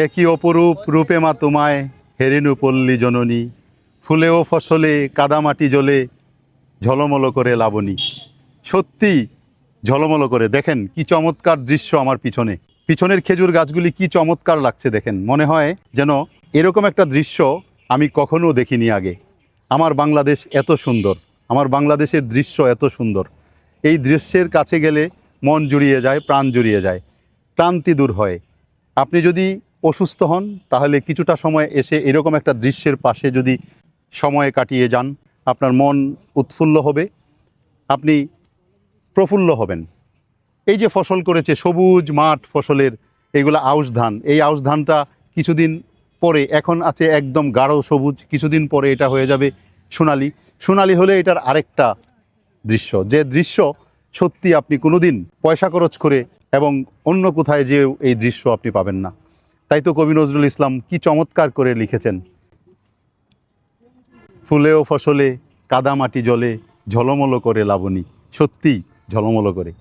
একই অপরূপ রূপে মা তোমায় হেরেনু পল্লী জননী, ফুলে ও ফসলে কাদামাটি জলে ঝলমল করে লাবণী। সত্যি ঝলমল করে, দেখেন কি চমৎকার দৃশ্য আমার পিছনে। পিছনের খেজুর গাছগুলি কি চমৎকার লাগছে দেখেন, মনে হয় যেন এরকম একটা দৃশ্য আমি কখনো দেখিনি আগে। আমার বাংলাদেশ এত সুন্দর, আমার বাংলাদেশের দৃশ্য এত সুন্দর। এই দৃশ্যের কাছে গেলে মন জুড়িয়ে যায়, প্রাণ জুড়িয়ে যায়, ক্লান্তি দূর হয়। আপনি যদি অসুস্থ হন তাহলে কিছুটা সময় এসে এরকম একটা দৃশ্যের পাশে যদি সময় কাটিয়ে যান, আপনার মন উৎফুল্ল হবে, আপনি প্রফুল্ল হবেন। এই যে ফসল করেছে, সবুজ মাঠ ফসলের, এইগুলো আউশ ধান। এই আউশ ধানটা কিছুদিন পরে, এখন আছে একদম গাঢ় সবুজ, কিছুদিন পরে এটা হয়ে যাবে সোনালি। সোনালি হলে এটার আরেকটা দৃশ্য, যে দৃশ্য সত্যি আপনি কোনো দিন পয়সা খরচ করে এবং অন্য কোথায় যেও এই দৃশ্য আপনি পাবেন না। তাই তো কবি নজরুল ইসলাম কি চমৎকার করে লিখেছেন, ফুলে ও ফসলে কাদামাটি জলে ঝলমল করে লাবণী। সত্যি ঝলমল করে।